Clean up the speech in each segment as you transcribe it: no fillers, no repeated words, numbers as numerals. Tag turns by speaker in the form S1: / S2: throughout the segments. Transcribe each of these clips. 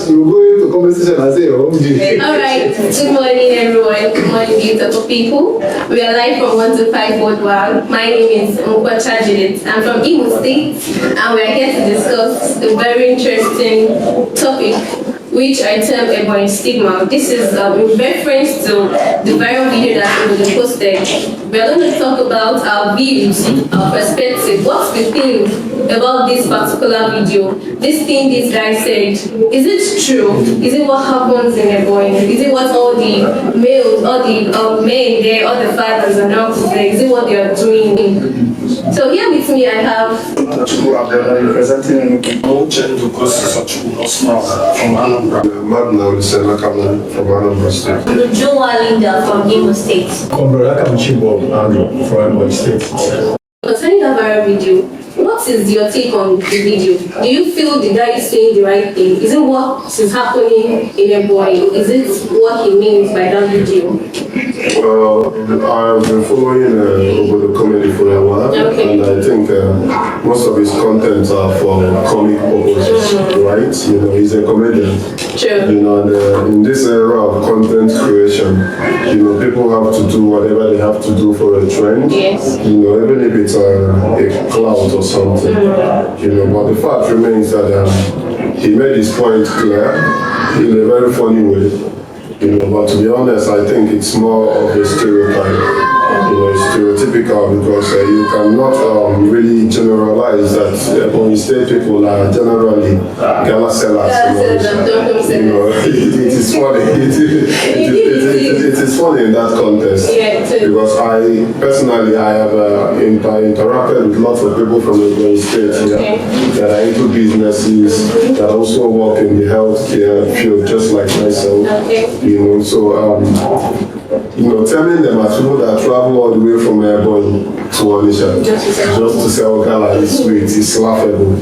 S1: you go into conversation and say, oh,
S2: Alright, good morning everyone, good morning beautiful people. We are live from 125 Worldwide. My name is Mkwacha Judith. I'm from Imo State and we are here to discuss a very interesting topic which I term Ebonyi stigma. This is in reference to the viral video that was posted. We are going to talk about our views, our perspective, what we think about this particular video. This thing this guy said, is it true? Is it what happens in Ebonyi? Is it what all the males, all the men there, all the fathers and uncles there, is it what they are doing? So here with me I have
S3: representing the process of from Anambra.
S1: Magna Lusenakaman from Anambra State.
S4: Joa Linda from Imo State.
S1: Komberaka Mchimbo from Ebonyi State.
S2: Concerning that viral video, what is your take on the video? Do you feel the guy is saying the right thing? Is it what is happening in Ebonyi? Is it what he means by that video?
S1: I've been following the comedy for a while, and I think most of his contents are for comic purposes, right? You know, he's a comedian.
S2: True.
S1: You know, and in this era of content creation, you know, people have to do whatever they have to do for a trend.
S2: Yes.
S1: You know, even if it's a clout or something. You know, but the fact remains that he made his point clear in a very funny way. You know, but to be honest, I think it's more of a stereotype. You know, it's stereotypical because you cannot really generalize that Ebonyi State people are generally Gala sellers. You know, it is funny. It is funny in that context. Because I personally have interacted with lots of people from Ebonyi State that are into businesses, that also work in the healthcare field, just like myself. You know, so you know, telling them as people that travel all the way from Ebonyi to Onisha just to sell Gala is sweet, it's laughable.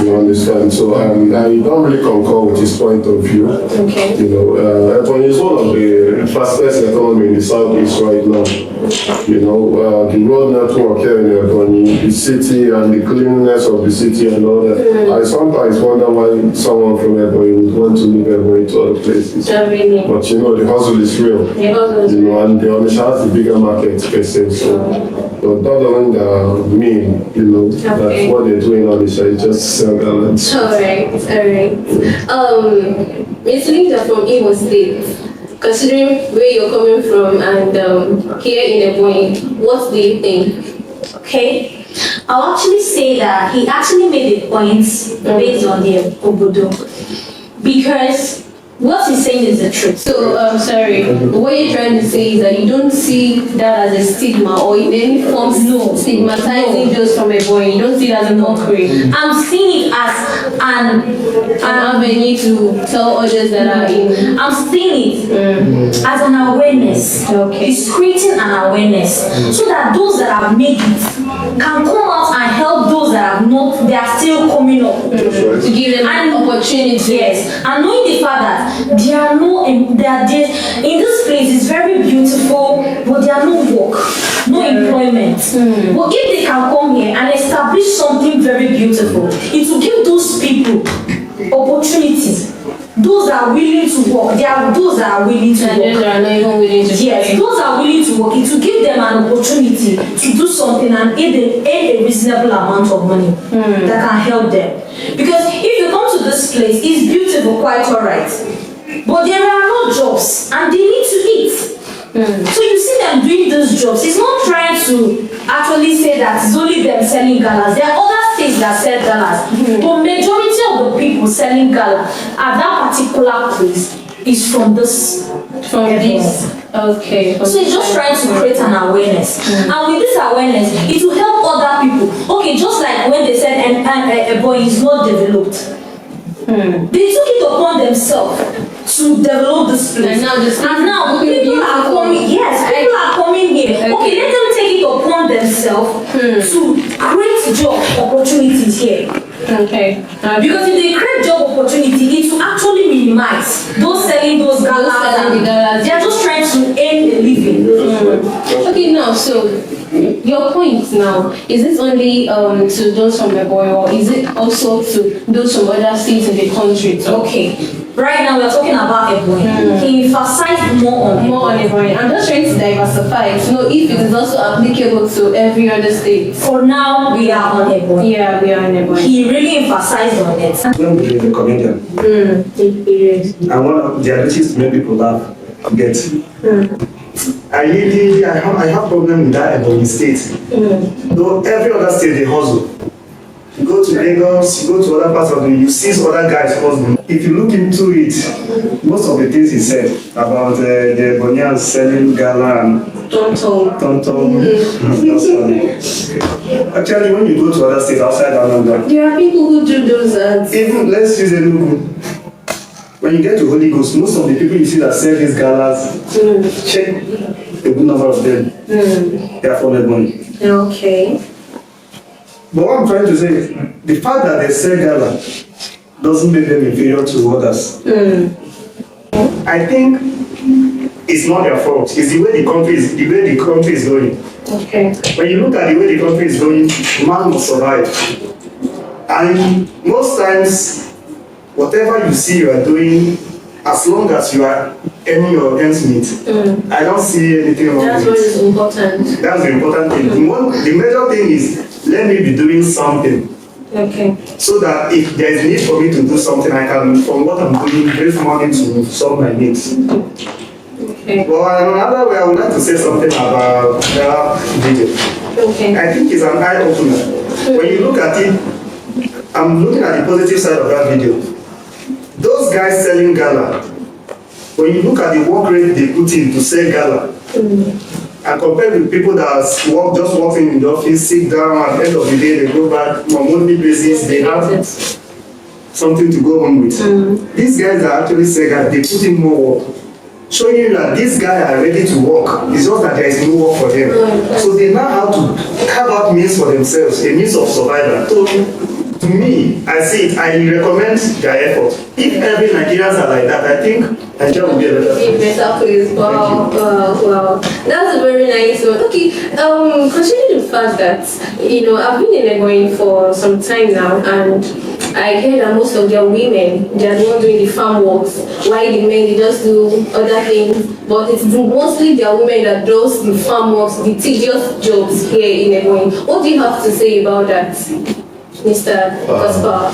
S1: You understand? So I don't really concur with his point of view. You know, Ebonyi is one of the fastest economy in the southeast right now. You know, the road network here in Ebonyi, the city and the cleanliness of the city and all that. I sometimes wonder why someone from Ebonyi would want to leave Ebonyi to other places. But you know, the hustle is real. You know, and the Onisha has the bigger market per se. So that doesn't mean, you know, that what they're doing on Onisha is just sell Gala.
S2: Alright. Miss Linda from Imo State. Considering where you're coming from and here in Ebonyi, what do you think?
S4: Okay, I'll actually say that he actually made the points based on the Obodo, because what he's saying is the truth.
S2: So, sorry, what you're trying to say is that you don't see that as a stigma or in any form stigmatizing those from Ebonyi. You don't see that as a mockery.
S4: I'm seeing it as an
S2: avenue to tell others that are in.
S4: I'm seeing it as an awareness.
S2: Okay.
S4: It's creating an awareness so that those that have made it can come out and help those that have not, they are still coming up.
S2: To give them an opportunity.
S4: Yes. And knowing the fact that there are no, in this place is very beautiful, but there are no work, no employment. But if they can come here and establish something very beautiful, it will give those people opportunities. Those that are willing to work, there are those that are willing to work.
S2: Those that are not even willing to
S4: yes, those that are willing to work, it will give them an opportunity to do something and earn a reasonable amount of money that can help them. Because if you come to this place, it's beautiful, quite alright. But there are no jobs and they need to eat. So you see them doing those jobs. It's not trying to actually say that it's only them selling galas. There are other states that sell galas. But majority of the people selling gala at that particular place is from this.
S2: Okay.
S4: So it's just trying to create an awareness. And with this awareness, it will help other people. Okay, just like when they said Ebonyi is not developed. They took it upon themselves to develop this place. And now people are coming. Yes, people are coming here. Okay, let them take it upon themselves to create job opportunities here.
S2: Okay.
S4: Because if they create job opportunity, it will actually minimize those selling those galas. They are just trying to earn a living.
S2: Okay, now so your point now, is this only to those from Ebonyi or is it also to those from other states in the country?
S4: Okay. right now we're talking about Ebonyi. He emphasized more on
S2: Ebonyi. I'm just trying to diversify to know if it is also applicable to every other state.
S4: For now, we are on Ebonyi.
S2: Yeah, we are on Ebonyi.
S4: He really emphasized on it.
S5: When we a comedian, and one of the abilities to make people laugh, get. I have problem with that Ebonyi state. Though every other state they hustle. You go to Lagos, you go to other parts of the, you see other guys hustling. If you look into it, most of the things he said about the Ebonyians selling Gala and Tonton, that's funny. Actually, when you go to other states outside London,
S2: there are people who do those ads.
S5: even let's use a logo. When you get to Holy Ghost, most of the people you see that sell these galas, check a good number of them. They are from Ebonyi.
S2: Okay.
S5: But what I'm trying to say is, the fact that they sell gala doesn't make them inferior to others. I think it's not their fault. It's the way the country is going.
S2: Okay.
S5: When you look at the way the country is going, man must survive. And most times, whatever you see you are doing, as long as you are earning your ends meet, I don't see anything wrong
S2: That's
S5: with
S2: what
S5: it.
S2: is important.
S5: That's the important thing. The major thing is, let me be doing something.
S2: Okay.
S5: So that if there is need for me to do something, I can, from what I'm doing, raise money to solve my needs.
S2: Okay.
S5: Well, another way I would like to say something about that video.
S2: Okay.
S5: I think it's an eye-opener. When you look at it, I'm looking at the positive side of that video. Those guys selling Gala, when you look at the work rate they put in to sell Gala, and compared with people that just walk in the office, sit down, at the end of the day, they go back on a monthly basis, they have something to go home with. These guys are actually saying that they put in more work, showing you that these guys are ready to work. It's just that there is no work for them. So they now have to carve out means for themselves, a means of survival. To me, I see it, I recommend their effort. If every Nigerians are like that, I think Nigeria will be a better place.
S2: Wow, wow. That's a very nice one. Okay, considering the fact that, I've been in Ebonyi for some time now, and I hear that most of their women, they are the ones doing the farm works, while the men, they just do other things. But it's mostly their women that does the farm works, the tedious jobs here in Ebonyi. What do you have to say about that, Mr. Gaspar?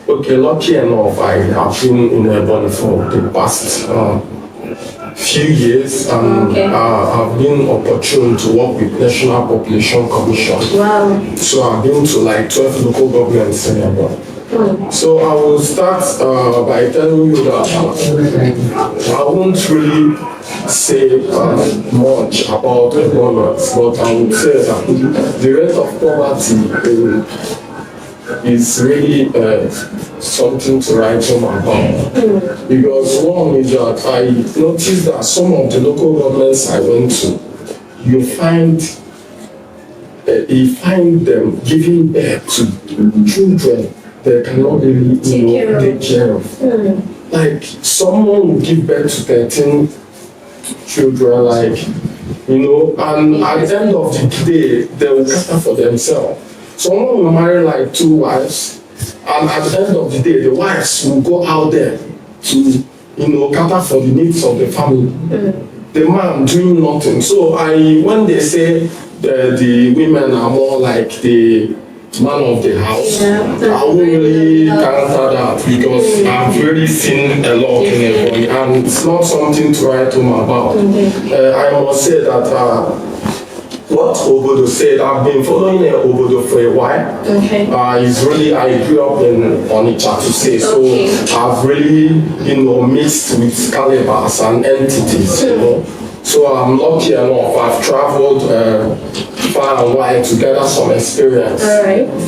S3: Okay, lucky enough, I have been in Ebonyi for the past few years, and I've been opportune to work with National Population Commission.
S2: Wow.
S3: So I've been to like 12 local governments in Ebonyi. So I will start by telling you that I won't really say much about Ebonyians, but I would say that the rate of poverty is really something to write home about. Because one is that I noticed that some of the local governments I went to, you find them giving birth to children they cannot really take care of. Like someone will give birth to 13 children, and at the end of the day, they will cater for themselves. Someone will marry like 2 wives, and at the end of the day, the wives will go out there to, cater for the needs of the family. The man doing nothing. So when they say the women are more like the man of the house, I won't really counter that because I've really seen a lot in Ebonyi, and it's not something to write home about. I must say that what Obodo said, I've been following Obodo for a while. It's really, I grew up in Onitsha to say, so I've really, mixed with calibers and entities, So I'm lucky enough, I've traveled far and wide to gather some experience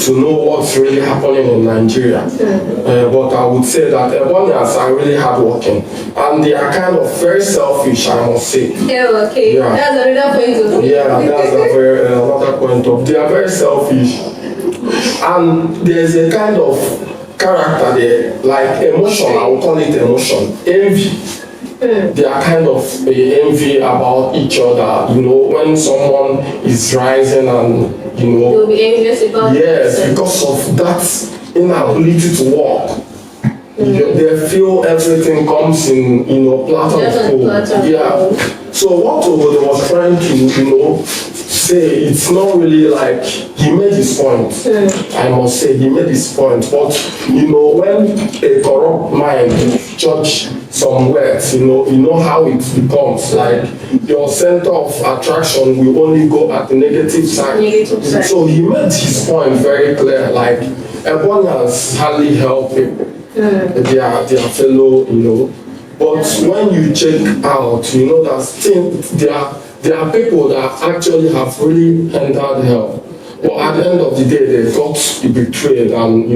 S3: to know what's really happening in Nigeria. But I would say that Ebonians are really hardworking, and they are kind of very selfish, I must say.
S2: Yeah. That's another point of view.
S3: Yeah, that's another point of view. They are very selfish, and there's a kind of character there, like emotion, I will call it emotion, envy. They are kind of envy about each other, when someone is rising and,
S2: They'll be envious about
S3: yes, because of that inability to work. They feel everything comes in, platter
S2: Just
S3: of
S2: on
S3: gold.
S2: platter of
S3: Yeah.
S2: gold.
S3: So what Obodo was trying to, say, it's not really like, he made his point. I must say, he made his point. But, when a corrupt mind judge some words, you know how it becomes. Like, your center of attraction will only go at the negative side.
S2: Negative side.
S3: So he made his point very clear. Like, Ebonyians hardly help people. Their fellow, But when you check out, that there are people that actually have really rendered help. But at the end of the day, they got betrayed and,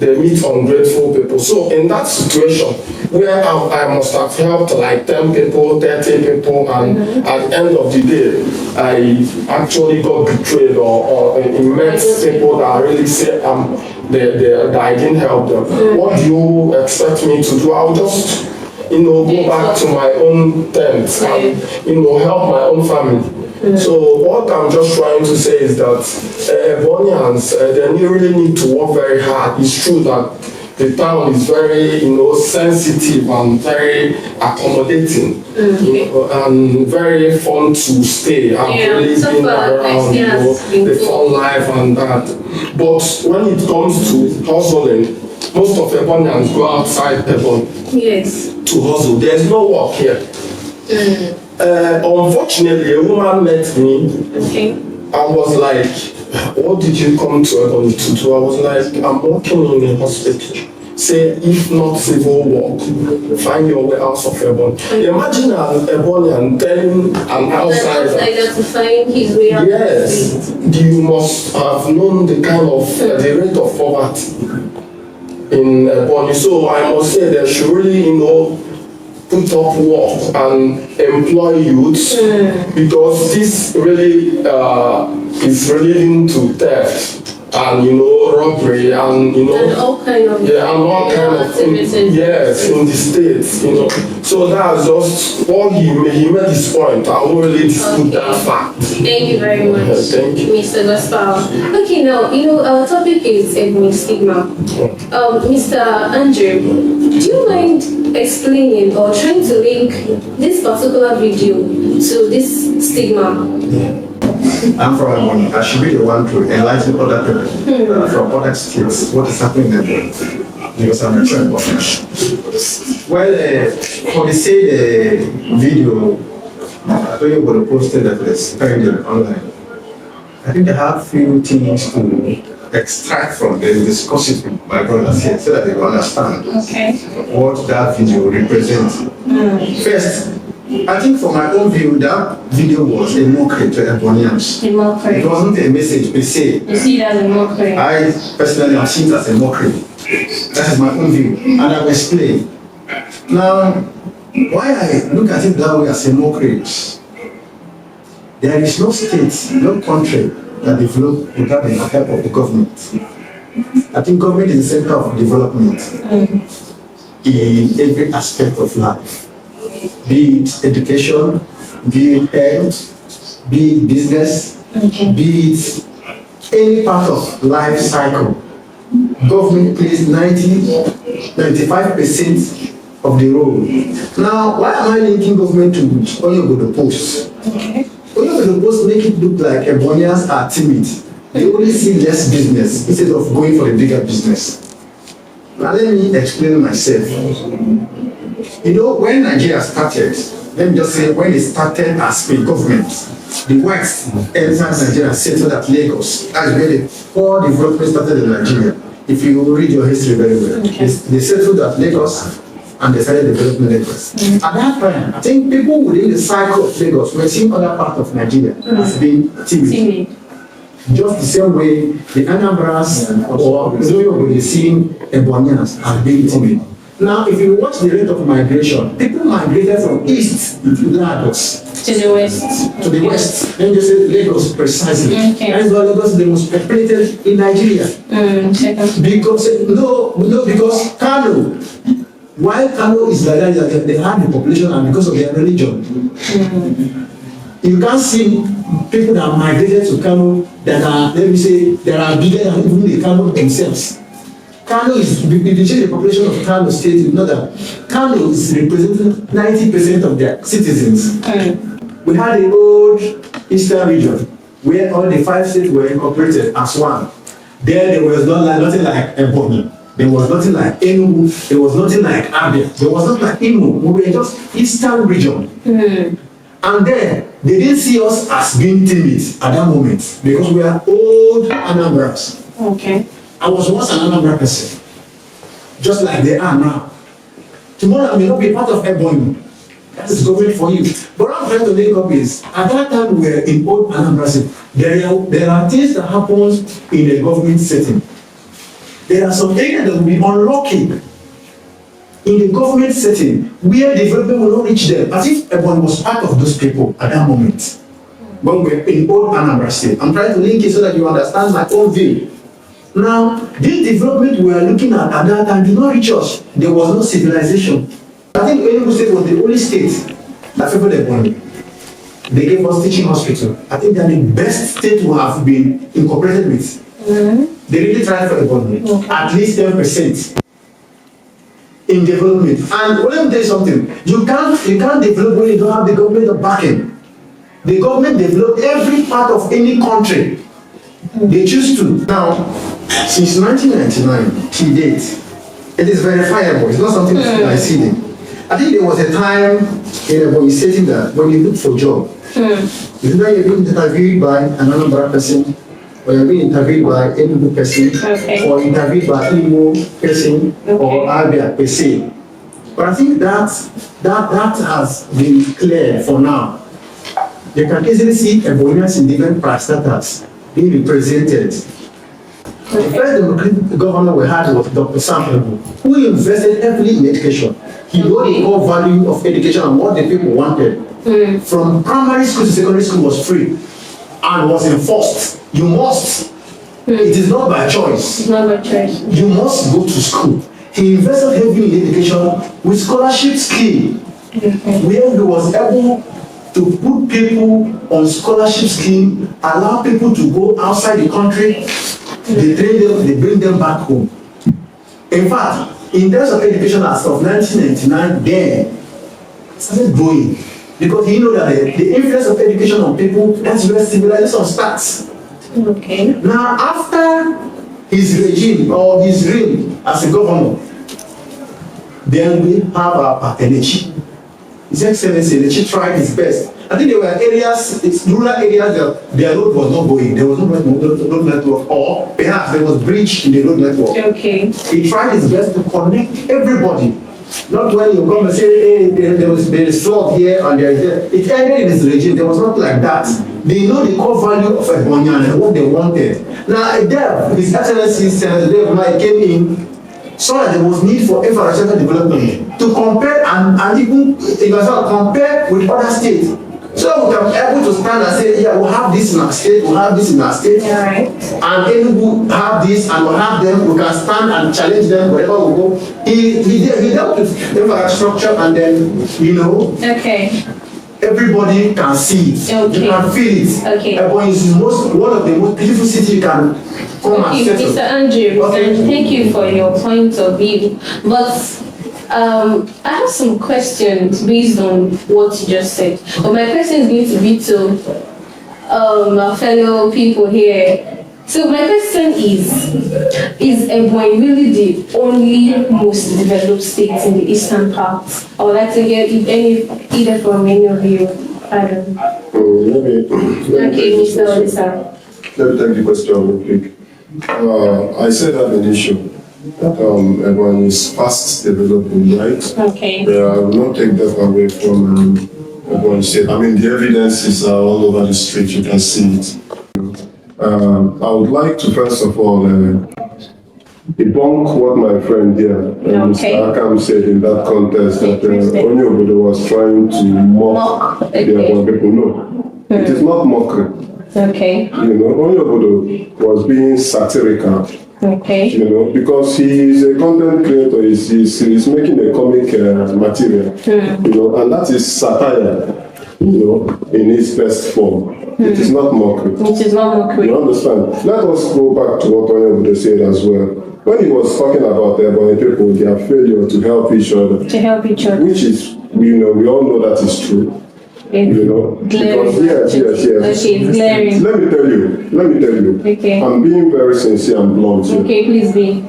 S3: they meet ungrateful people. So in that situation, where I must have helped like 10 people, 30 people, and at the end of the day, I actually got betrayed or met people that really say that I didn't help them. What do you expect me to do? I'll just go back to my own tent and, help my own family. So what I'm just trying to say is that Ebonyians, they really need to work very hard. It's true that the town is very, sensitive and very accommodating, and very fun to stay. I've really been around, the fun life and that. But when it comes to hustling, most of Ebonyians go outside Ebonyi to hustle. There's no work here. Unfortunately, a woman met me. I was like, what did you come to Ebonyi to do? I was like, I'm working in a hospital. Say, if not civil work, find your way out of Ebonyi. Imagine an Ebonyian telling an outsider
S2: to find his way out.
S3: Yes, you must have known the kind of, the rate of poverty in Ebonyi. So I must say they should really, put up work and employ youths because this really is leading to theft and robbery and
S2: and all kind of
S3: activities in the states. So that's just what he made his point. I won't really dispute that fact.
S2: Thank you very much,
S3: Thank you.
S2: Mr. Gospel. Okay, now our topic is Ebonyi stigma. Mr. Andrew, do you mind explaining or trying to link this particular video to this stigma?
S6: I'm from Ebonyi. I should be the one to enlighten other people from other states what is happening in Ebonyi. Because I'm a friend of them. Well, for the say the video, I told you about the poster that was spreading online. I think I have few things to extract from and discuss it with my brothers here so that they will understand what that video represents. First, I think from my own view, that video was a mockery to Ebonyians.
S2: A mockery.
S6: It wasn't a message per se.
S2: You see it as a mockery?
S6: I personally have seen it as a mockery. That is my own view, and I will explain. Now, why I look at it that way as a mockery, there is no state, no country that develop without the help of the government. I think government is the center of development in every aspect of life. Be it education, be it health, be it business, be it any part of life cycle. Government plays 95% of the role. Now, why am I linking government to Onyogodo Post? Onyogodo Post make it look like Ebonyians are timid. They only see less business instead of going for a bigger business. Now let me explain myself. When Nigeria started, let me just say when it started as a government, the West entered Nigeria and settled at Lagos. That's where the poor development started in Nigeria. If you read your history very well, they settled at Lagos and they started developing Lagos. At that time, I think people within the cycle of Lagos were seeing other parts of Nigeria as being timid. Just the same way the Anambras or Zoyo were seeing Ebonyians as being timid. Now, if you watch the rate of migration, people migrated from east to Lagos.
S2: To the west.
S6: To the west. Then you say Lagos precisely. That's why Lagos is the most populated in Nigeria. Because Kano, while Kano is like that, they have the population and because of their religion. You can't see people that migrated to Kano that are, let me say, that are bigger than even the Kano themselves. Kano is, if you check the population of Kano State, you know that Kano is representing 90% of their citizens. We had the old Eastern region where all the 5 states were incorporated as one. There was nothing like Ebonyi. There was nothing like Enugu. There was nothing like Abia. There was nothing like Imo. We were just Eastern region. And then they didn't see us as being timid at that moment because we are old Anambras.
S2: Okay.
S6: I was once an Anambra person, just like they are now. Tomorrow I may not be part of Ebonyi. That is government for you. But what I'm trying to link up is, at that time we were in old Anambra State. There are things that happens in a government setting. There are some areas that will be unlucky in the government setting where development will not reach them, as if Ebonyi was part of those people at that moment. When we were in old Anambra State. I'm trying to link it so that you understand my own view. Now, this development we are looking at that time did not reach us. There was no civilization. I think Enugu State was the only state that favored Ebonyi. They gave us teaching hospital. I think they are the best state to have been incorporated with. They really tried for Ebonyi. At least 10% in development. And let me tell you something. You can't develop when you don't have the government backing. The government developed every part of any country. They choose to. Now, since 1999 to date, it is verifiable. It's not something that I see there. I think there was a time when you stating that when you look for a job, you know you're being interviewed by an Anambra person, or you're being interviewed by a Enugu person, or interviewed by Imo person, or Abia person. But I think that has been clear for now. You can easily see Ebonyians in different parastatals being represented. The first Democratic governor we had was Dr. Sam, who invested heavily in education. He knew the core value of education and what the people wanted. From primary school to secondary school was free and was enforced. You must. It is not by choice.
S2: It's not by choice.
S6: You must go to school. He invested heavily in education with scholarship scheme, where he was able to put people on scholarship scheme, allow people to go outside the country, they train them, they bring them back home. In fact, in terms of education as of 1999, then started growing because he knew that the influence of education on people, that's where civilization starts. Now, after his regime or his reign as a governor, then we have our paternity. His Excellency, Lechi tried his best. I think there were areas, it's rural areas that their road was not going. There was no road network, or perhaps there was breach in the road network. He tried his best to connect everybody. Not when you come and say, hey, there is fraud here and there is there. It ended in his regime. There was not like that. They know the core value of Ebonyi and what they wanted. Now, there, His Excellency Senator came in, saw that there was need for infrastructure development to compare and even compare with other states. So we can be able to stand and say, yeah, we'll have this in our state, we'll have this in our state. And then we'll have this and we'll have them, we can stand and challenge them wherever we go. He dealt with infrastructure and then, everybody can see it. You can feel it. Ebonyi is one of the most beautiful cities you can come and settle.
S2: Mr. Andrew, thank you for your point of view. But I have some questions based on what you just said. But my question is going to be to our fellow people here. So my question is Ebonyi really the only most developed state in the eastern part? I would like to hear either from any of you. I don't know. Mr. Odisa.
S1: Let me take the question real quick. I said that initially. Ebonyi is fast developing, right? I will not take that away from Ebonyi State. I mean, the evidences are all over the street, you can see it. I would like to first of all debunk what my friend here, Mr. Akam, said in that contest that Onyobodo was trying to mock the Ebonyi people. No, it is not mockery. Onyobodo was being satirical. Because he is a content creator, he's making a comic material, and that is satire, in its best form. It is not mockery.
S2: It is not mockery.
S1: You understand? Let us go back to what Onyobodo said as well. when he was talking about the Ebonyi people, their failure to help each other, which is, we all know that is true. Because yes.
S2: Okay, glaring.
S1: Let me tell you.
S2: Okay.
S1: I'm being very sincere and blunt here.
S2: Okay, please be.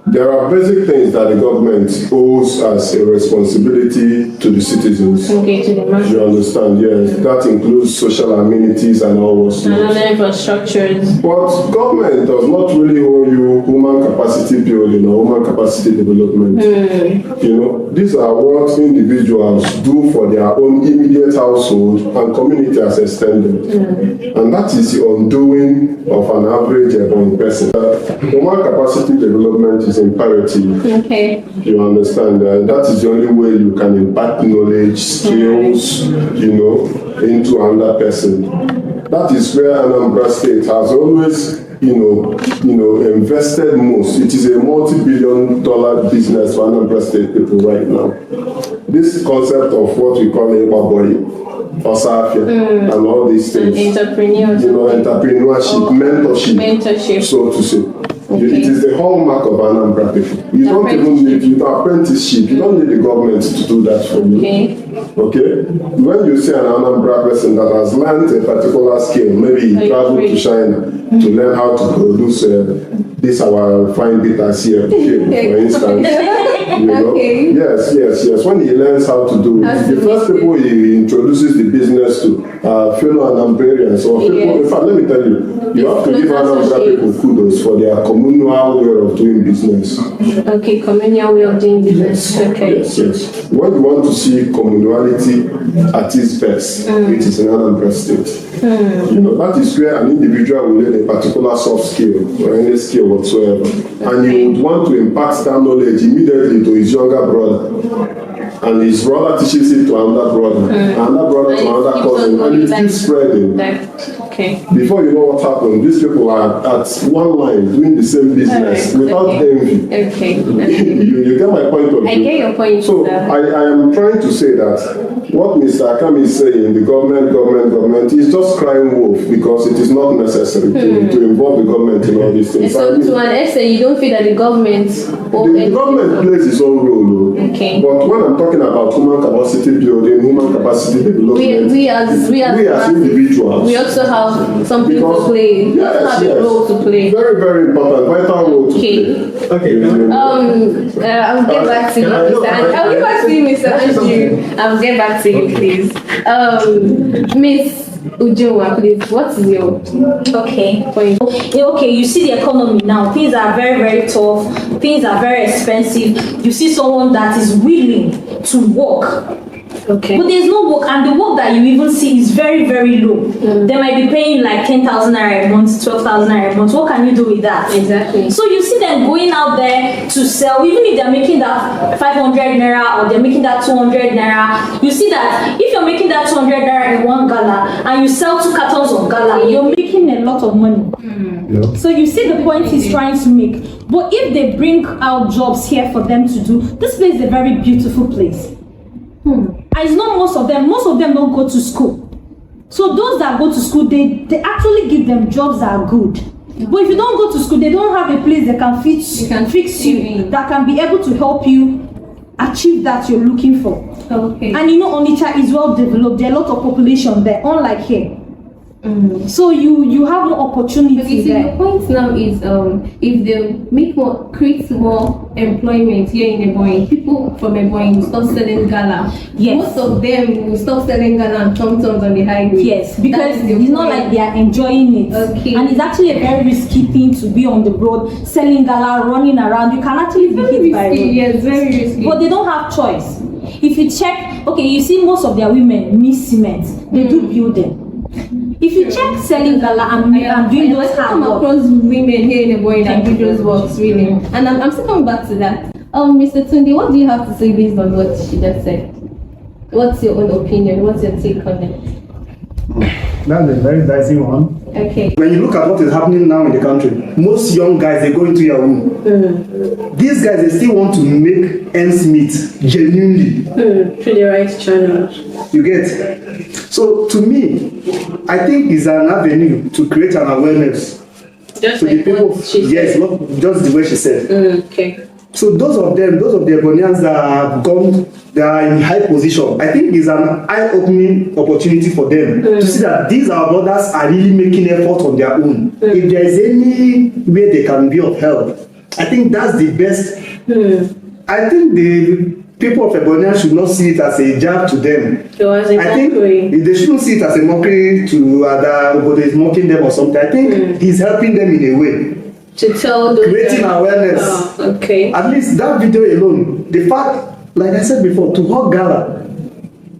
S1: There are basic things that the government owes as a responsibility to the citizens.
S2: Okay, to the masses.
S1: You understand? Yes. That includes social amenities and all those things.
S2: And other infrastructures.
S1: But government does not really owe you human capacity building or human capacity development. These are what individuals do for their own immediate household and community as extended. And that is the undoing of an average Ebonyi person. Human capacity development is imperative.
S2: Okay.
S1: You understand? That is the only way you can impact knowledge, skills, into another person. That is where Anambra State has always, invested most. It is a multi-billion-dollar business for Anambra State people right now. This concept of what we call Ebonyi, Osafia, and all these things.
S2: Entrepreneurs.
S1: Entrepreneurship, mentorship, so to say.
S2: Okay.
S1: It is the hallmark of Anambra people. You don't even need apprenticeship. You don't need the government to do that for you. Okay? When you see an Anambra person that has learned a particular skill, maybe he traveled to China to learn how to produce this our fine bitters here, for instance.
S2: Okay.
S1: Yes. When he learns how to do it, the first people he introduces the business to fellow Anambrarians or people. In fact, let me tell you, you have to give Anambra people kudos for their communal way of doing business.
S2: Okay, communal way of doing business. Okay.
S1: Yes. When you want to see communality at its best, it is in Anambra State. That is where an individual will learn a particular soft skill or any skill whatsoever, and he would want to impart that knowledge immediately to his younger brother. And his brother teaches it to another brother, another brother to another cousin, and it keeps spreading.
S2: Okay.
S1: Before you know what happened, these people are at one line doing the same business without envy.
S2: Okay.
S1: You get my point of view?
S2: I get your point.
S1: So I am trying to say that what Mr. Akam is saying, the government, is just crying wolf because it is not necessary to involve the government in all these things.
S2: So to an extent, you don't feel that the government
S1: the government plays its own role.
S2: Okay.
S1: But when I'm talking about human capacity building, human capacity development,
S2: we as
S1: individuals,
S2: we also have something to play. We also have a role to play.
S1: Very, very important, vital role to play.
S6: Okay.
S2: I'll get back to you, Mr. Andrew. I'll get back to you, please. Miss Ujowa, please, what is your point?
S4: Okay, you see the economy now. Things are very, very tough. Things are very expensive. You see someone that is willing to work.
S2: Okay.
S4: But there's no work, and the work that you even see is very, very low. They might be paying like 10,000 naira a month, 12,000 naira a month. What can you do with that?
S2: Exactly.
S4: So you see them going out there to sell, even if they're making that 500 naira or they're making that 200 naira. You see that if you're making that 200 naira in one gala and you sell 2 cartons of gala, you're making a lot of money.
S1: Yeah.
S4: So you see the point he's trying to make. But if they bring out jobs here for them to do, this place is a very beautiful place. And it's not most of them don't go to school. So those that go to school, they actually give them jobs that are good. But if you don't go to school, they don't have a place that can fix you, that can be able to help you achieve that you're looking for.
S2: Okay.
S4: And Onitsha is well developed. There are a lot of population there, unlike here. So you have no opportunity there.
S2: The point now is if they create more employment here in Ebonyi, people from Ebonyi will stop selling gala.
S4: Yes.
S2: Most of them will stop selling gala and tom-toms on the highway.
S4: Yes, because it's not like they are enjoying it.
S2: Okay.
S4: And it's actually a very risky thing to be on the road selling gala, running around. You can actually be hit by road.
S2: Yes, very risky.
S4: But they don't have choice. If you check, you see most of their women miss cement. They do building. If you check selling gala and doing those hard
S2: come
S4: work,
S2: across women here in Ebonyi that do those works really. And I'm still coming back to that. Mr. Tunde, what do you have to say based on what she just said? What's your own opinion? What's your take on it?
S5: That's a very dicey one.
S2: Okay.
S5: When you look at what is happening now in the country, most young guys, they go into Yahoo. These guys, they still want to make ends meet genuinely.
S2: Through the right channels.
S5: You get? So to me, I think it's an avenue to create an awareness
S2: Just
S5: to
S2: like
S5: the people.
S2: what she
S5: Yes,
S2: said.
S5: not just the way she said.
S2: Okay.
S5: So those of the Ebonyians that have gone, that are in high position, I think it's an eye-opening opportunity for them to see that these our brothers are really making effort on their own. If there is any way they can be of help, I think that's the best. I think the people of Ebonyi should not see it as a jab to them. I think they shouldn't see it as a mockery to other, but is mocking them or something. I think he's helping them in a way.
S2: To tell those
S5: Creating awareness.
S2: Oh, okay.
S5: At least that video alone, the fact, like I said before, to hug Gala,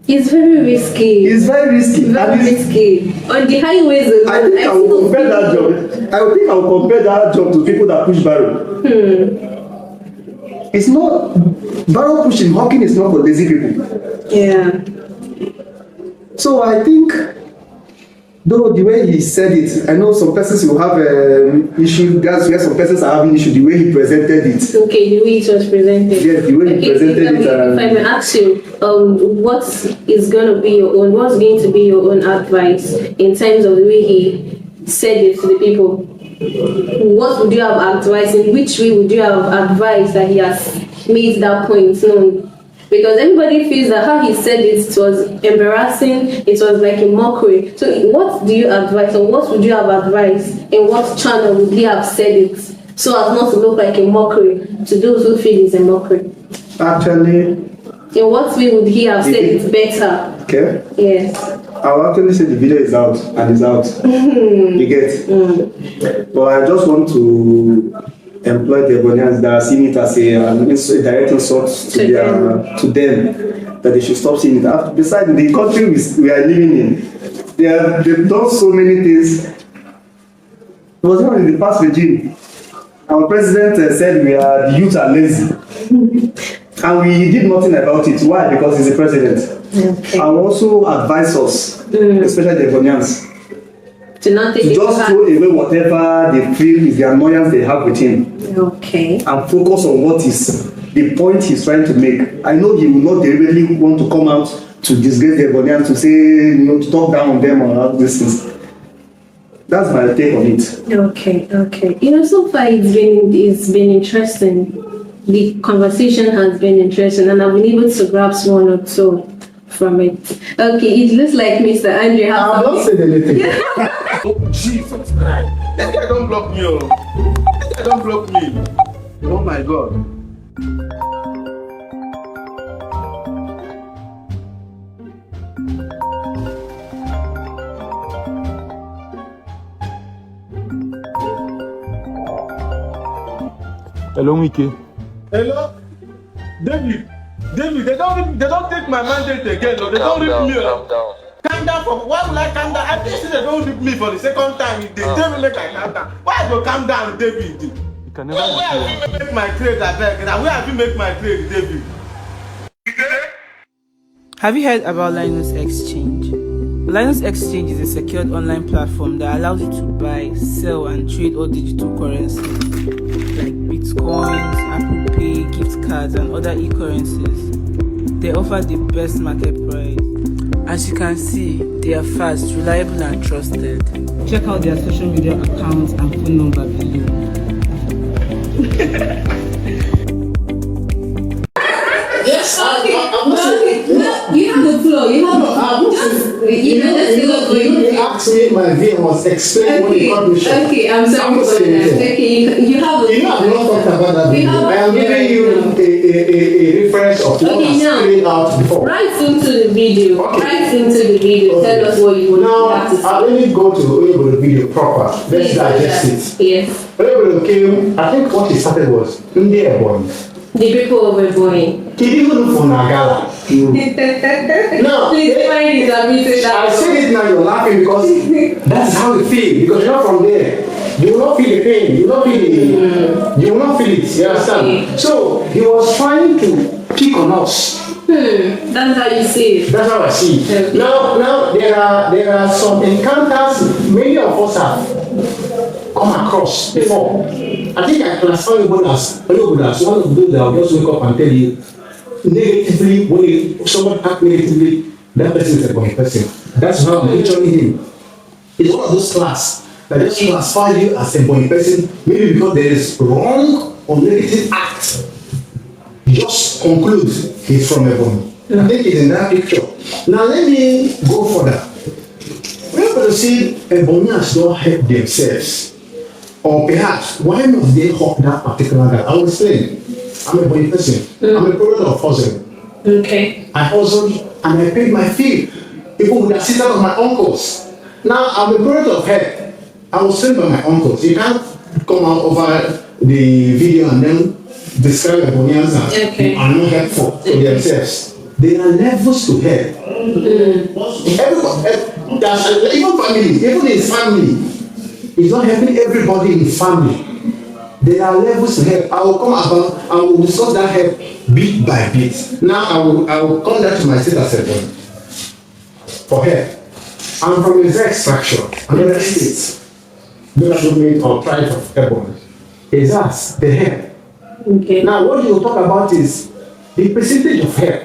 S2: It's very risky.
S5: is very risky.
S2: Very
S5: And
S2: risky. On the highways alone,
S5: I think I will compare that
S2: people-
S5: job. I think I will compare that job to people that push barrel. It's not barrel pushing, hawking is not for lazy people.
S2: Yeah.
S5: So I think, though the way he said it, I know some persons will have issue. That's where some persons are having issue. The way he presented it.
S2: Okay, the way it was presented.
S5: Yes, the way he presented it.
S2: If I may ask you, what is going to be your own? What's going to be your own advice in terms of the way he said it to the people? What would you have advised? In which way would you have advised that he has made that point known? Because everybody feels that how he said it was embarrassing, it was like a mockery. So what do you advise, or what would you have advised? In what channel would he have said it so as not to look like a mockery to those who feel it's a mockery?
S5: Actually,
S2: In what way would he have said it better?
S5: okay.
S2: Yes.
S5: I will actually say the video is out and it's out. You get? But I just want to employ the Ebonyians that are seeing it as a direct insult to them, that they should stop seeing it. Besides, the country we are living in, they've done so many things. It was even in the past regime. Our president said the youth are lazy. And we did nothing about it. Why? Because he's the president.
S2: Okay.
S5: And also advise us, especially the Ebonyians,
S2: To not take
S5: to
S2: it
S5: just
S2: back.
S5: throw away whatever they feel is the annoyance they have with him,
S2: Okay.
S5: and focus on what is the point he's trying to make. I know he will not deliberately want to come out to disgrace the Ebonyians, to say, to talk down on them or all these things. That's my take on it.
S2: Okay, okay. So far it's been interesting. The conversation has been interesting, and I've been able to grasp one or two from it. Okay, it looks like Mr. Andrew has
S6: I've not said anything.
S1: Jesus Christ. This guy don't block me. This guy don't block me. Oh my God.
S7: Hello, Wike.
S1: Hello? David, they don't take my mandate again. No, they don't rip me.
S8: Calm down.
S1: Calm down for why will I calm down? I think they don't rip me for the second time. If they tell me make I calm down. Why I go calm down, David?
S7: You can never
S1: Where have you make my trade, I beg? Where have you make my trade, David?
S9: Have you heard about Linus Exchange? Linus Exchange is a secured online platform that allows you to buy, sell, and trade all digital currencies like Bitcoins, Apple Pay, gift cards, and other e-currencies. They offer the best market price. As you can see, they are fast, reliable, and trusted. Check out their social media accounts and phone number below.
S6: Yes, I'm not saying.
S2: No, you have the floor. You have
S6: You asked me my view, I was explaining what the corporation.
S2: Okay, I'm sorry
S6: I'm not
S2: about
S6: saying
S2: that.
S6: anything.
S2: Okay, you have the
S6: You know, I'm not talking about that
S2: We
S6: video.
S2: have-
S6: I am giving you a reference of what
S2: Okay,
S6: has
S2: now,
S6: played out before.
S2: Right into the video.
S6: Okay.
S2: Right into the video.
S6: Okay.
S2: Tell us what you want
S6: Now,
S2: to say.
S6: let me go to the video proper. Let's
S2: Please do
S6: digest
S2: that.
S6: it.
S2: Yes.
S6: Oyebode came, I think what he started was Ndi Ebonyi.
S2: The people of Ebonyi.
S6: He didn't even for Gala. No,
S2: Please find it and me say
S6: I
S2: that.
S6: said it now, you're laughing because that's how you feel. Because you're not from there. You will not feel the pain. You will not feel the. You will not feel it. You understand?
S2: Okay.
S6: So he was trying to pick on us.
S2: That's how you see it.
S6: That's how I see it.
S2: Okay.
S6: Now there are some encounters many of us have come across before. I think I classify you as one of those that will just wake up and tell you negatively when someone act negatively, that person is a wrong person. That's how I'm picturing him. It's one of those class that just classify you as a Ebonyi person, maybe because there is wrong or negative act, just conclude he's from Ebonyi. I think it's in that picture. Now let me go further. We're able to see Ebonyians don't help themselves. Or perhaps, why must they hawk that particular guy? I will explain. I'm a Ebonyi person. I'm a product of hustling.
S2: Okay.
S6: I hustled and I paid my fee. People with assistance of my uncles. Now I'm a product of help. I was trained by my uncles. You can't come out over the video and then describe Ebonyians as
S2: Okay.
S6: are not helpful to themselves. There are levels to help. Everybody, there's even family, even his family, he's not helping everybody in his family. There are levels to help. I will discuss that help bit by bit. Now I will come back to my state as Ebonyi for help. I'm from a extraction, another state, local government or tribe of Ebonyi. Is us the help.
S2: Okay.
S6: Now what you talk about is the percentage of help.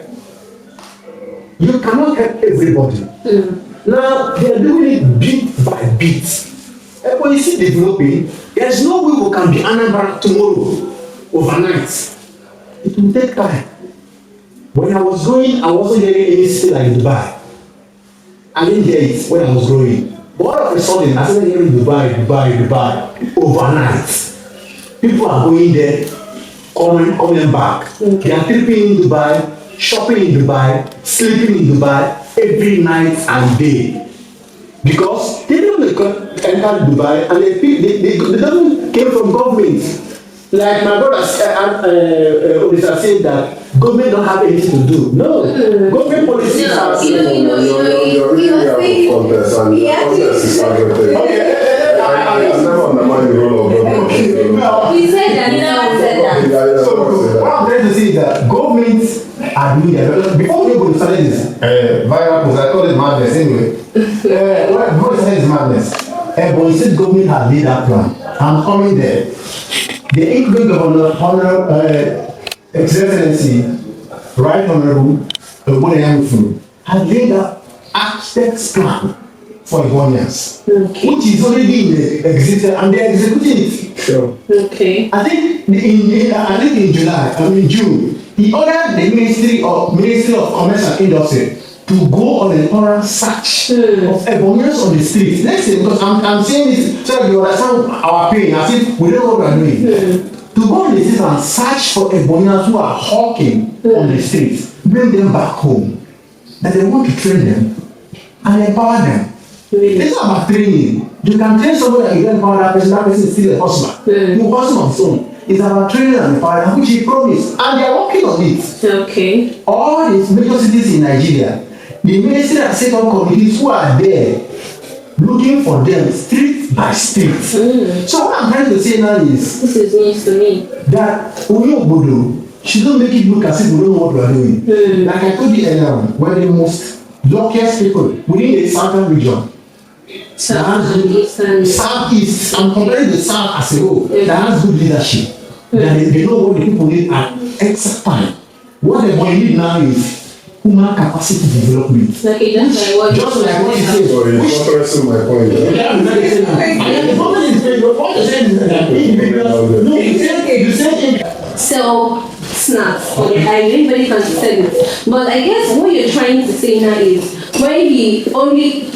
S6: You cannot help everybody. Now they are doing it bit by bit. Ebonyi is developing. There's no way we can be Anambra tomorrow, overnight. It will take time. When I was growing, I wasn't hearing any city like Dubai. I didn't hear it when I was growing. But all of a sudden, I started hearing Dubai, overnight. People are going there, coming back. They are tripping in Dubai, shopping in Dubai, sleeping in Dubai every night and day. Because they don't enter Dubai and they don't came from government. Like my brother said that government don't have anything to do. No, government policies are.
S1: You're really out of context, and context is everything. I never undermine the role of government.
S2: He said that. He never said that.
S6: So what I'm trying to say is that governments are doing their before we go to study this viral post, I call it madness anyway. Before we study this madness, Ebonyi State government has laid that plan. I'm coming there. The incoming governor, His Excellency, Right Honorable Ebonyi has laid that architect's plan for Ebonyians, which is already in the existence and they are executing it.
S1: Sure.
S2: Okay.
S6: I think in June, he ordered the Ministry of Commerce and Industry to go on a thorough search of Ebonyians on the streets. Next thing, because I'm saying this so that you understand our pain, as if we don't know what we are doing. To go on the streets and search for Ebonyians who are hawking on the streets, bring them back home. That they want to train them and empower them. It's not about training. You can train somebody and you don't empower that person is still a hustler. You hustle on his own. It's about training and empowering, which he promised. And they are working on it.
S2: Okay.
S6: All these major cities in Nigeria, the ministry has set up committees who are there looking for them street by street. So what I'm trying to say now is
S2: This is news to me.
S6: that Obodo shouldn't make it look as if we don't know what we are doing. Like I told you earlier, we're the most luckiest people within the southern region. Southeast, I'm comparing the South as a whole, that has good leadership. That they know what the people need at exact time. What they need now is human capacity development.
S2: Okay, just like what
S6: you said.
S1: So you're not pressing my point.
S2: So snaps. Okay, everybody can say it. But I guess what you're trying to say now is when he only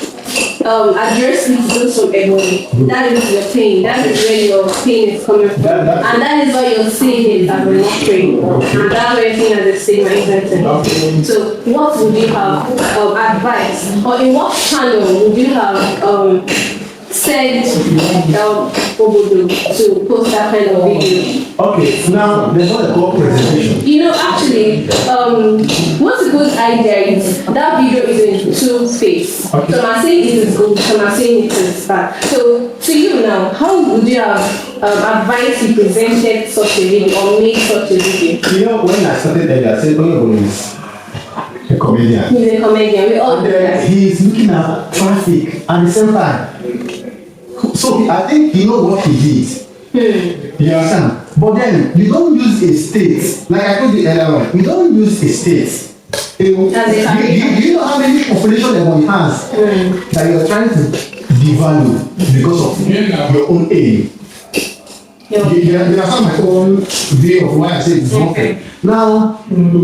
S2: address those from Ebonyi, that is your pain. That is where your pain is coming from. And that is why you're seeing it as a mystery. And that's why you're seeing it as a stigma invented. So what would you have advice? Or in what channel would you have said Obodo to post that kind of video?
S6: Okay, now there's not a call presentation.
S2: You know, actually, what's a good idea is that video is in two-phase.
S6: Okay.
S2: Some are saying it is good, some are saying it is bad. So, to you now, how would you have advised you presented such a video or made such a video?
S6: You know, when I started earlier, I said, Obodo is a comedian.
S2: He's a comedian, we all
S6: And
S2: do that.
S6: he's looking at traffic at the same time. So I think he knows what he did. You understand? But then you don't use a state, like I told you earlier, you don't use a state. Do you know how many population Ebonyi has that you are trying to devalued because of your own aim. You understand my own view of why I say it's unfair. Now,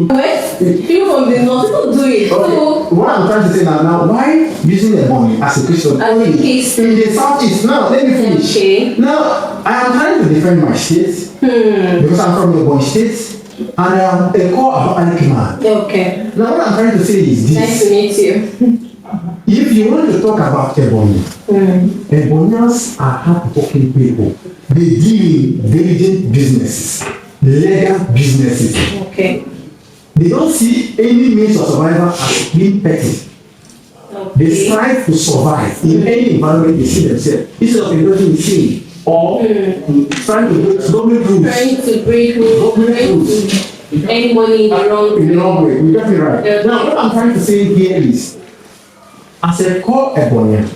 S2: West, people from the north don't do it. So,
S6: what I'm trying to say now, why using Ebonyi as a Christian
S2: as a case.
S6: in the southeast? Now, let me finish.
S2: Okay.
S6: Now, I am trying to defend my state because I'm from Ebonyi state and I am a core Abakaliki man.
S2: Okay.
S6: Now, what I'm trying to say is this.
S2: Nice to meet you.
S6: If you want to talk about Ebonyi, Ebonyians are hard-working people. They deal in diligent businesses, legal businesses.
S2: Okay.
S6: They don't see any means of survival as being petty. They strive to survive in any environment they see themselves. Instead of indulging in sin or trying to break government rules.
S2: Trying to break rules. Trying to earn money in the wrong way.
S6: In the wrong way. You got me right. Now, what I'm trying to say here is, as a core Ebonyian,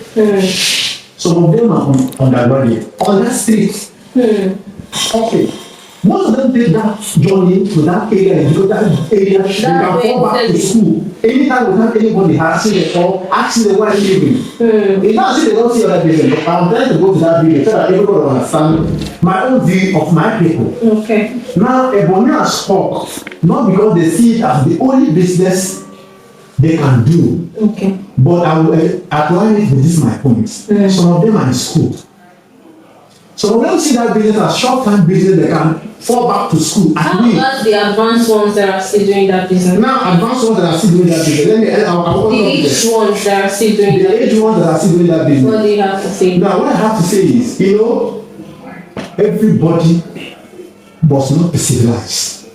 S6: some of them are undergraduate on that street. Okay. Most of them take that journey to that area because that area they can fall back to school. Anytime without anybody asking them or asking them why they living. It's not as if they don't see other business, but I'm trying to go to that video so that everybody will understand my own view of my people.
S2: Okay.
S6: Now, Ebonyians talk not because they see it as the only business they can do.
S2: Okay.
S6: But I will outline it with this my points. Some of them are in school. Some of them see that business as short-term business they can fall back to school.
S2: How about the advanced ones that are still doing that business?
S6: Now, advanced ones that are still doing that business. Let me.
S2: The age ones that are still doing that
S6: The age ones that are still doing that business.
S2: What do you have to say?
S6: Now, what I have to say is, everybody must not be civilized.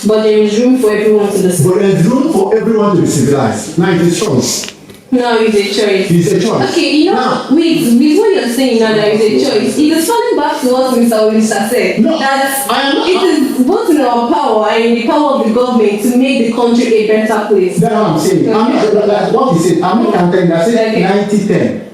S2: But there is room for everyone to listen.
S6: But there is room for everyone to be civilized. Now, it's a choice.
S2: No, it's a choice.
S6: It's a choice.
S2: Okay, with what you're saying now, that is a choice. It is falling back to what Mr. Olisa said.
S6: No,
S2: that
S6: I am not.
S2: it is both in our power and in the power of the government to make the country a better place.
S6: That's what I'm saying. I'm not like what he said. I'm not counting. I said 90-10.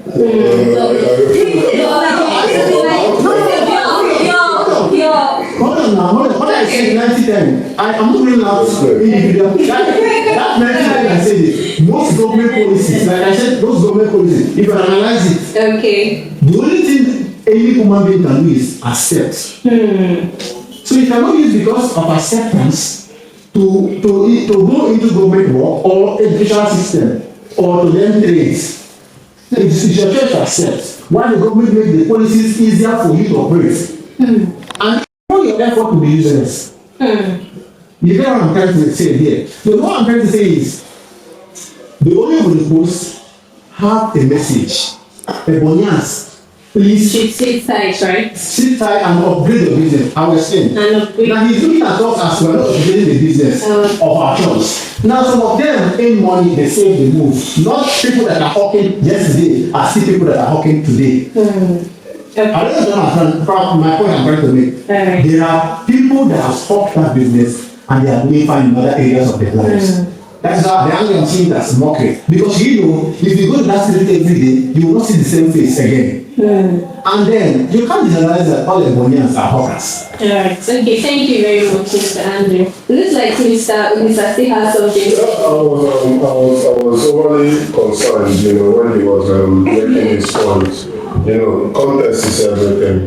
S6: Hold on now. What I said 90-10. I'm not really out individual. That 90-10 I said it. Most government policies, like I said, those government policies, if you analyze it,
S2: Okay.
S6: the only thing any human being can do is accept. So you cannot use because of acceptance to go into government work or educational system or to learn trades. It's your choice to accept. Why the government make the policies easier for you to operate. And all your effort will be useless. You get what I'm trying to say here? So what I'm trying to say is, the only of the post have a message. Ebonyians, please
S2: Sit tight, right?
S6: sit tight and upgrade your business. I was saying.
S2: And upgrade.
S6: Now he's looking at us as we are not upgrading the business of our choice. Now some of them earn money, they save the move. Not people that are hawking yesterday are still people that are hawking today. I don't know from my point I'm trying to make.
S2: Right.
S6: There are people that have hawked that business and they are doing fine in other areas of their lives. That's how the angle I'm seeing that's mockery. Because if you go to that street every day, you will not see the same face again. And then you can't generalize that all Ebonyians are hawkers.
S2: Alright, okay, thank you very much, Mr. Andrew. It looks like Mr. still has something.
S1: I was overly concerned, when he was making his point. Context is everything,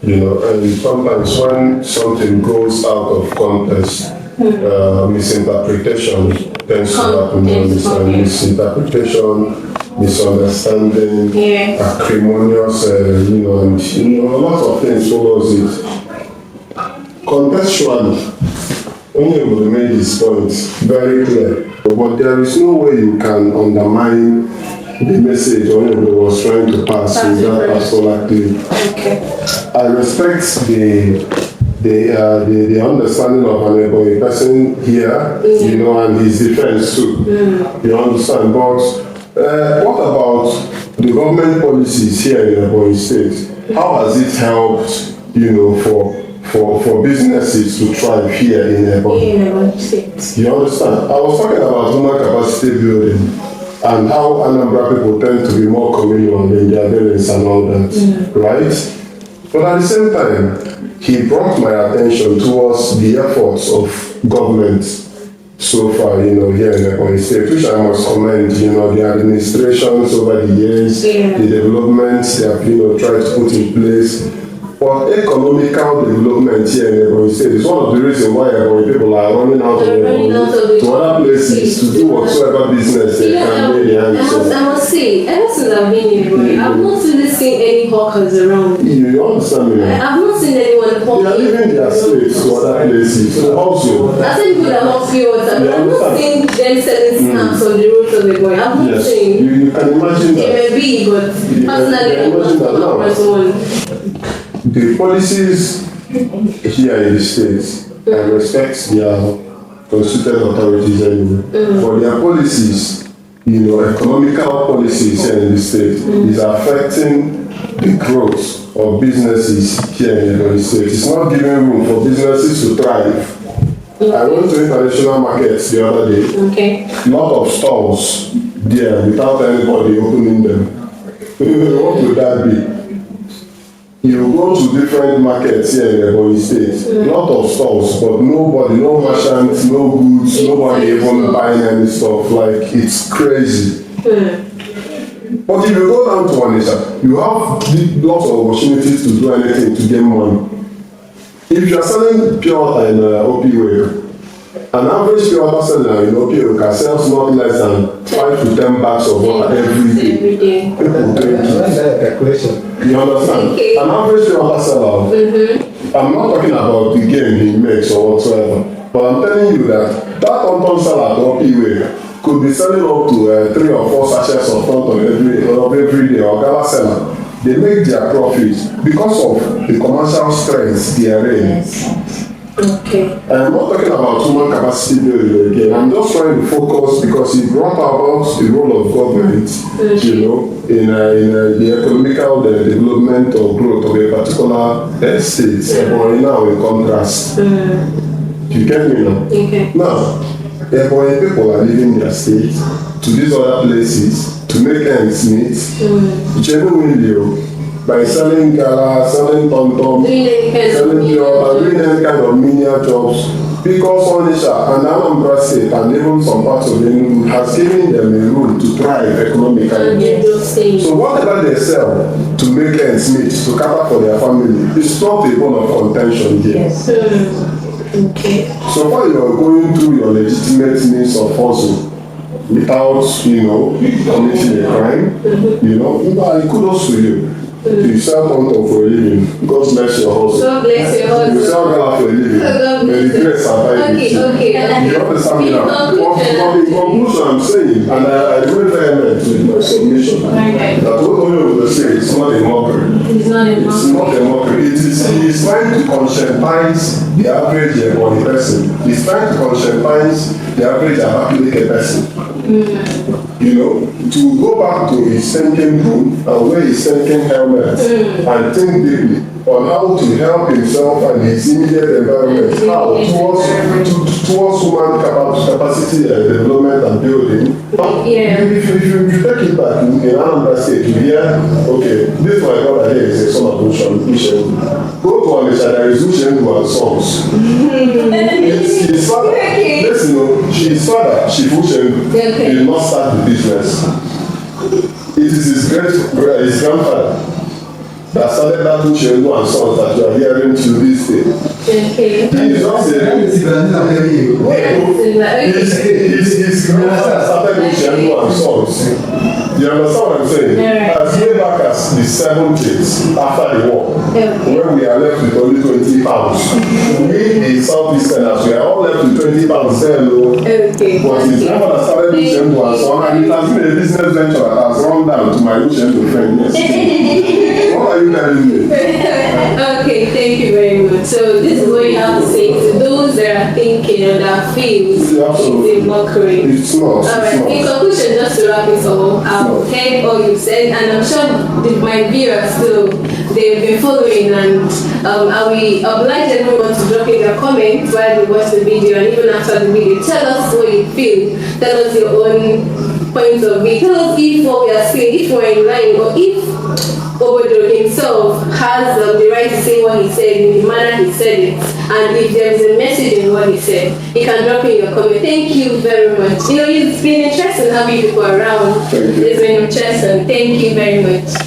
S1: and sometimes when something goes out of context, misinterpretation tends to happen. Misinterpretation, misunderstanding, acrimonious, and a lot of things follows it. Contextually, only will make this point very clear, but there is no way you can undermine the message Onyebulo was trying to pass in that particular clip.
S2: Okay.
S1: I respect the understanding of an Ebonyi person here, and his defense too. You understand? But what about the government policies here in Ebonyi State? How has it helped, for businesses to thrive here in Ebonyi? You understand? I was talking about human capacity building and how Anambra people tend to be more communal in their dealings and all that, right? But at the same time, he brought my attention towards the efforts of government, so far, here in Ebonyi State, which I must commend, the administrations over the years, the developments they have, tried to put in place. But economical development here in Ebonyi State is one of the reasons why Ebonyi people are running out of Ebonyi to other places to do whatsoever business they can lay their hands on.
S2: I must say, ever since I've been in Ebonyi, I've not really seen any hawkers around.
S1: You understand me?
S2: I've not seen anyone hawking.
S1: They are leaving their states to other places. So also,
S2: I think people that have pure water, but I've not seen them selling snacks on the roads of Ebonyi. I've not seen.
S1: You can imagine that.
S2: It may be, but personally, I've not seen a person.
S1: The policies here in the states, I respect their constituted authorities anyway, but their policies, economical policies here in the state is affecting the growth of businesses here in the state. It's not giving room for businesses to thrive. I went to international markets the other day.
S2: Okay.
S1: Lot of stalls there without anybody opening them. What would that be? You go to different markets here in Ebonyi State, lot of stores, but nobody, no merchants, no goods, nobody even buying any stuff. Like, it's crazy. But if you go down to Onitsha, you have lots of opportunities to do anything to gain money. If you are selling pure water in OPWay, an average pure water seller in OPWay sells not less than 5 to 10 bags of water every day. People drink it. You understand?
S2: Okay.
S1: An average pure water seller, I'm not talking about the gain he makes or whatsoever, but I'm telling you that on seller at OPWay could be selling up to 3 or 4 sachets of front of every day, or Gala seller. They make their profit because of the commercial strength they are in.
S2: Okay.
S1: I'm not talking about human capacity building again. I'm just trying to focus because he brought about the role of government, in the economical development or growth of a particular state. Ebonyi now in contrast. You get me now?
S2: Okay.
S1: Now, Ebonyi people are leaving their state to these other places to make ends meet, genuinely, by selling Gala, selling Tom, selling job, and doing any kind of menial jobs, because Onitsha and Anambra State and even some parts of Enugu has given them a room to thrive economically. So whatever they sell to make ends meet, to cater for their family, it's not a bone of contention here.
S2: Yes. Okay.
S1: So far you are going through your legitimate means of hustle without, committing a crime, kudos to you. You sell content for a living. God bless your hustle.
S2: God bless your hustle.
S1: You sell Gala for a living. May the grace abide with you.
S2: Okay.
S1: You understand me now? In conclusion, I'm saying, and I really vehement with my submission, that what Oyo will say is not a mockery.
S2: It's not a mockery.
S1: It's not a mockery. It is trying to conscientize the average Ebonyi person. It's trying to conscientize the average Abakaliki person. To go back to his thinking room and wear his thinking helmet and think deeply on how to help himself and his immediate environment towards human capacity development and building. If you take it back in Anambra State, you hear, okay, this my brother here is a son of Ushendu. Go to Onitsha, there is Ushendu and sons. His father, listen, his father, Chief Ushendu, did not start the business. It is his grandfather that started that Ushendu and sons that you are hearing to this day.
S2: Okay.
S1: He is not saying his grandfather started Ushendu and sons. You understand what I'm saying? As way back as the 70s after the war, when we are left with only 20 pounds, we the Southeasterners, we are all left with 20 pounds then, but his grandfather started Ushendu and sons, and it has been a business venture that has run down to my Ushendu friend. Yes. What are you telling me?
S2: Okay, thank you very much. So this is what you have to say to those that are thinking and that feel it's a mockery.
S1: It's not.
S2: Alright, in conclusion, just to wrap it all, I've heard all you said, and I'm sure my viewers still, they've been following, and I will oblige everyone to drop in their comments while they watch the video, and even after the video, tell us what you feel, tell us your own point of view, tell us if what we are saying, if we're in line, or if Obodo himself has the right to say what he said in the manner he said it. And if there is a message in what he said, he can drop in your comment. Thank you very much. It's been interesting having people around. It's been interesting. Thank you very much.